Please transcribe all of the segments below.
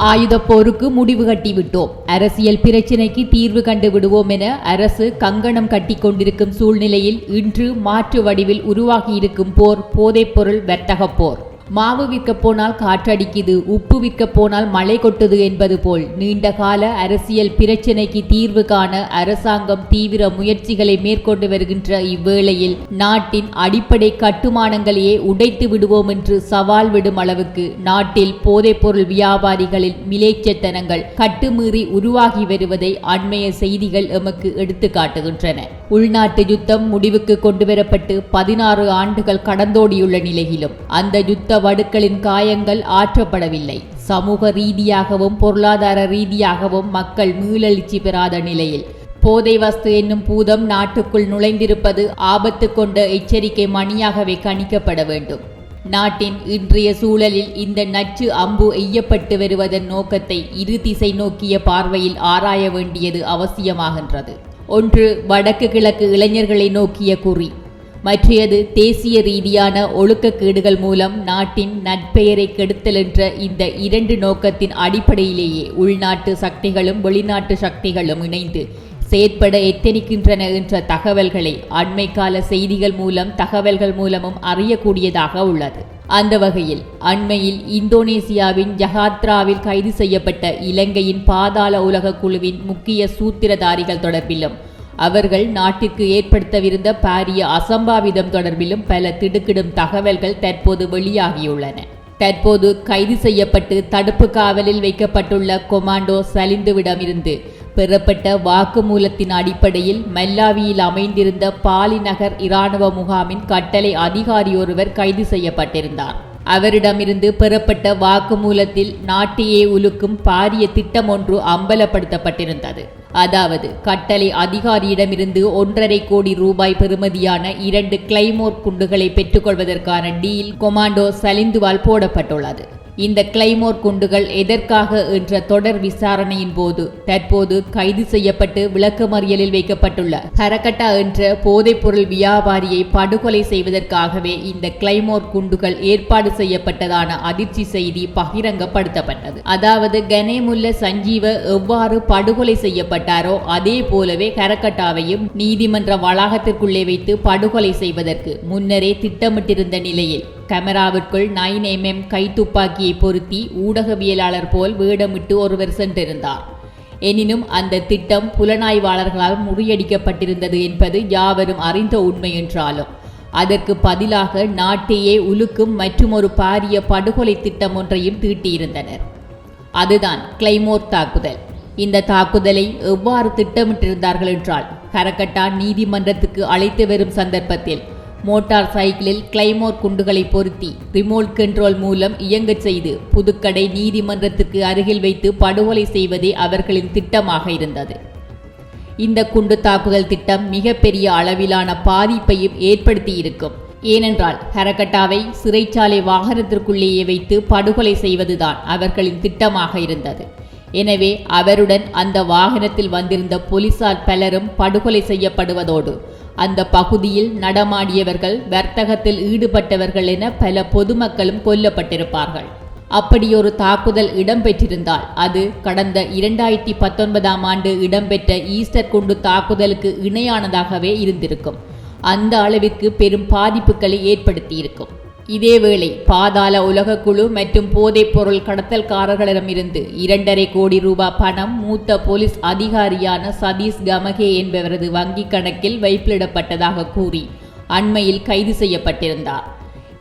ஆயுத போருக்கு முடிவு கட்டிவிட்டோம், அரசியல் பிரச்சினைக்கு தீர்வு கண்டு விடுவோம் என அரசு கங்கணம் கட்டி கொண்டிருக்கும் சூழ்நிலையில் இன்று மாற்று வடிவில் உருவாகியிருக்கும் போர் போதைப்பொருள் வர்த்தக போர். மாவு விற்க போனால் காற்றடிக்குது, உப்பு விற்க போனால் மழை கொட்டுது என்பது போல் நீண்டகால அரசியல் பிரச்சினைக்கு தீர்வு காண அரசாங்கம் தீவிர முயற்சிகளை மேற்கொண்டு வருகின்ற இவ்வேளையில் நாட்டின் அடிப்படை கட்டுமானங்களையே உடைத்து விடுவோம் என்று சவால் விடும் அளவுக்கு நாட்டில் போதைப்பொருள் வியாபாரிகளின் மிலேச்சத்தனங்கள் கட்டுமீறி உருவாகி வருவதை அண்மைய செய்திகள் எமக்கு எடுத்து காட்டுகின்றன. உள்நாட்டு யுத்தம் முடிவுக்கு கொண்டுவரப்பட்டு 16 ஆண்டுகள் கடந்தோடியுள்ள நிலையிலும் அந்த யுத்த வடுக்களின் காயங்கள் ஆற்றப்படவில்லை. சமூக ரீதியாகவும் பொருளாதார ரீதியாகவும் மக்கள் மீளெழுச்சி பெறாத நிலையில் போதை வஸ்து என்னும் பூதம் நாட்டுக்குள் நுழைந்திருப்பது ஆபத்து கொண்ட எச்சரிக்கை மணியாகவே கணிக்கப்பட வேண்டும். நாட்டின் இன்றைய சூழலில் இந்த நச்சு அம்பு எய்யப்பட்டு வருவதன் நோக்கத்தை இரு திசை நோக்கிய பார்வையில் ஆராய வேண்டியது அவசியமாகின்றது. ஒன்று வடக்கு கிழக்கு இளைஞர்களை நோக்கிய குறி, மற்றையது தேசிய ரீதியான ஒழுக்கக்கேடுகள் மூலம் நாட்டின் நற்பெயரை கெடுத்தல் என்ற இந்த இரண்டு நோக்கத்தின் அடிப்படையிலேயே உள்நாட்டு சக்திகளும் வெளிநாட்டு சக்திகளும் இணைந்து செயற்பட எத்தனிக்கின்றன என்ற தகவல்களை அண்மை கால செய்திகள் மூலம் தகவல்கள் மூலமும் அறியக்கூடியதாக உள்ளது. அந்த வகையில் அண்மையில் இந்தோனேசியாவின் ஜகார்த்தாவில் கைது செய்யப்பட்ட இலங்கையின் பாதாள உலக குழுவின் முக்கிய சூத்திரதாரிகள் தொடர்பிலும் அவர்கள் நாட்டிற்கு ஏற்படுத்தவிருந்த பாரிய அசம்பாவிதம் தொடர்பிலும் பல திடுக்கிடும் தகவல்கள் தற்போது வெளியாகியுள்ளன. தற்போது கைது செய்யப்பட்டு தடுப்பு காவலில் வைக்கப்பட்டுள்ள கொமாண்டோ சலிந்துவிடமிருந்து பெறப்பட்ட வாக்குமூலத்தின் அடிப்படையில் மல்லாவியில் அமைந்திருந்த பாலி நகர் இராணுவ முகாமின் கட்டளை அதிகாரி ஒருவர் கைது செய்யப்பட்டிருந்தார். அவரிடமிருந்து பெறப்பட்ட வாக்குமூலத்தில் நாட்டையே உலுக்கும் பாரிய திட்டம் ஒன்று அம்பலப்படுத்தப்பட்டிருந்தது. அதாவது கட்டளை அதிகாரியிடமிருந்து 1.5 கோடி ரூபாய் பெறுமதியான 2 கிளைமோர் குண்டுகளை பெற்றுக்கொள்வதற்கான டீல் கொமாண்டோ சலிந்துவால் போடப்பட்டுள்ளது. இந்த கிளைமோர் குண்டுகள் எதற்காக என்ற தொடர் விசாரணையின் போது தற்போது கைது செய்யப்பட்டு விளக்கமறியலில் வைக்கப்பட்டுள்ள ஹரகட்டா என்ற போதைப்பொருள் வியாபாரியை படுகொலை செய்வதற்காகவே இந்த கிளைமோர் குண்டுகள் ஏற்பாடு செய்யப்பட்டதான அதிர்ச்சி செய்தி பகிரங்கப்படுத்தப்பட்டது. அதாவது கனேமுல்ல சஞ்சீவ எவ்வாறு படுகொலை செய்யப்பட்டாரோ அதே போலவே ஹரகட்டாவையும் நீதிமன்ற வளாகத்திற்குள்ளே வைத்து படுகொலை செய்வதற்கு முன்னரே திட்டமிட்டிருந்த நிலையில் கேமராவிற்குள் 9mm கைத்துப்பாக்கியை பொருத்தி ஊடகவியலாளர் போல் வேடமிட்டு ஒருவர் சென்றிருந்தார். எனினும் அந்த திட்டம் புலனாய்வாளர்களால் முறியடிக்கப்பட்டிருந்தது என்பது யாவரும் அறிந்த உண்மை என்றாலும் அதற்கு பதிலாக நாட்டையே உலுக்கும் மற்றுமொரு பாரிய படுகொலை திட்டம் ஒன்றையும் தீட்டியிருந்தனர். அதுதான் கிளைமோர் தாக்குதல். இந்த தாக்குதலை எவ்வாறு திட்டமிட்டிருந்தார்கள் என்றால் ஹரகட்டா நீதிமன்றத்துக்கு அழைத்து வரும் சந்தர்ப்பத்தில் மோட்டார் சைக்கிளில் கிளைமோர் குண்டுகளை பொருத்தி ரிமோட் கண்ட்ரோல் மூலம் இயங்கச் செய்து புதுக்கடை நீதிமன்றத்துக்கு அருகில் வைத்து படுகொலை செய்வதே அவர்களின் திட்டமாக இருந்தது. இந்த குண்டு தாக்குதல் திட்டம் மிகப்பெரிய அளவிலான பாதிப்பையும் ஏற்படுத்தியிருக்கும். ஏனென்றால் ஹரகட்டாவை சிறைச்சாலை வாகனத்திற்குள்ளேயே வைத்து படுகொலை செய்வதுதான் அவர்களின் திட்டமாக இருந்தது. எனவே அவருடன் அந்த வாகனத்தில் வந்திருந்த போலீசார் பலரும் படுகொலை செய்யப்படுவதோடு அந்த பகுதியில் நடமாடியவர்கள் வர்த்தகத்தில் ஈடுபட்டவர்கள் என பல பொதுமக்களும் கொல்லப்பட்டிருப்பார்கள். அப்படியொரு தாக்குதல் இடம்பெற்றிருந்தால் அது கடந்த 2019ஆம் ஆண்டு இடம்பெற்ற ஈஸ்டர் குண்டு தாக்குதலுக்கு இணையானதாகவே இருந்திருக்கும். அந்த அளவிற்கு பெரும் பாதிப்புகளை ஏற்படுத்தியிருக்கும். இதேவேளை பாதாள உலக குழு மற்றும் போதைப் பொருள் கடத்தல்காரர்களிடமிருந்து 2.5 கோடி ரூபாய் பணம் மூத்த போலீஸ் அதிகாரியான சதீஷ் கமகே என்பவரது வங்கிக் கணக்கில் வைப்பிலிடப்பட்டதாக கூறி அண்மையில் கைது செய்யப்பட்டிருந்தார்.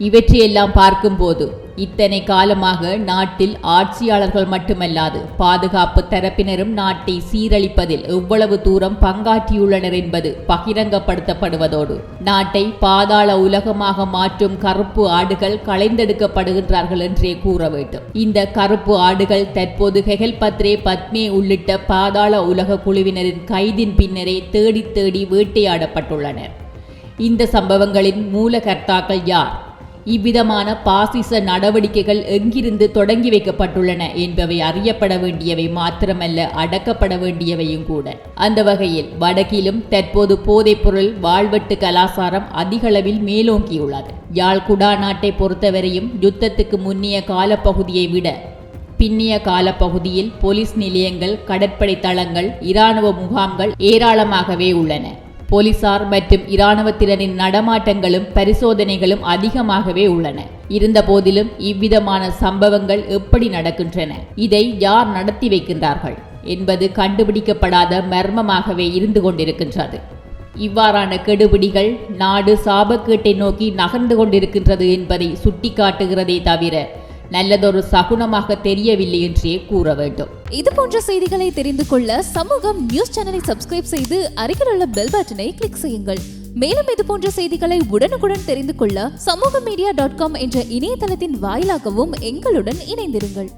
இவற்றையெல்லாம் பார்க்கும்போது இத்தனை காலமாக நாட்டில் ஆட்சியாளர்கள் மட்டுமல்லாது பாதுகாப்பு தரப்பினரும் நாட்டை சீரழிப்பதில் எவ்வளவு தூரம் பங்காற்றியுள்ளனர் என்பது பகிரங்கப்படுத்தப்படுவதோடு நாட்டை பாதாள உலகமாக மாற்றும் கருப்பு ஆடுகள் களைந்தெடுக்கப்படுகின்றார்கள் என்றே கூற வேண்டும். இந்த கருப்பு ஆடுகள் தற்போது ஹெகல் பத்ரே பத்மே உள்ளிட்ட பாதாள உலக குழுவினரின் கைதின் பின்னரே தேடி தேடி வேட்டையாடப்பட்டுள்ளனர். இந்த சம்பவங்களின் மூலகர்த்தாக்கள் யார்? இவ்விதமான பாசிச நடவடிக்கைகள் எங்கிருந்து தொடங்கி வைக்கப்பட்டுள்ளன என்பவை அறியப்பட வேண்டியவை மாத்திரமல்ல, அடக்கப்பட வேண்டியவையும் கூட. அந்த வகையில் வடக்கிலும் தற்போது போதைப்பொருள் வாழ்வெட்டு கலாசாரம் அதிகளவில் மேலோங்கியுள்ளது. யாழ் குடா நாட்டை பொறுத்தவரையும் யுத்தத்துக்கு முன்னிய காலப்பகுதியை விட பின்னிய காலப்பகுதியில் போலீஸ் நிலையங்கள், கடற்படை தளங்கள், இராணுவ முகாம்கள் ஏராளமாகவே உள்ளன. போலீசார் மற்றும் இராணுவத்தினரின் நடமாட்டங்களும் பரிசோதனைகளும் அதிகமாகவே உள்ளன. இருந்த போதிலும் இவ்விதமான சம்பவங்கள் எப்படி நடக்கின்றன, இதை யார் நடத்தி வைக்கின்றார்கள் என்பது கண்டுபிடிக்கப்படாத மர்மமாகவே இருந்து கொண்டிருக்கின்றது. இவ்வாறான கெடுபிடிகள் நாடு சாபக்கேட்டை நோக்கி நகர்ந்து கொண்டிருக்கின்றது என்பதை சுட்டிக்காட்டுகிறதே தவிர நல்லதொரு சகுனமாக தெரியவில்லை என்றே கூற வேண்டும். இது போன்ற செய்திகளை தெரிந்து கொள்ள சமூகம் நியூஸ் சேனலை சப்ஸ்கிரைப் செய்து அருகில் உள்ள பெல் பட்டனை கிளிக் செய்யுங்கள். மேலும் இது போன்ற செய்திகளை உடனுக்குடன் தெரிந்து கொள்ள சமூகமீடியா.com என்ற இணையதளத்தின் வாயிலாகவும் எங்களுடன் இணைந்திருங்கள்.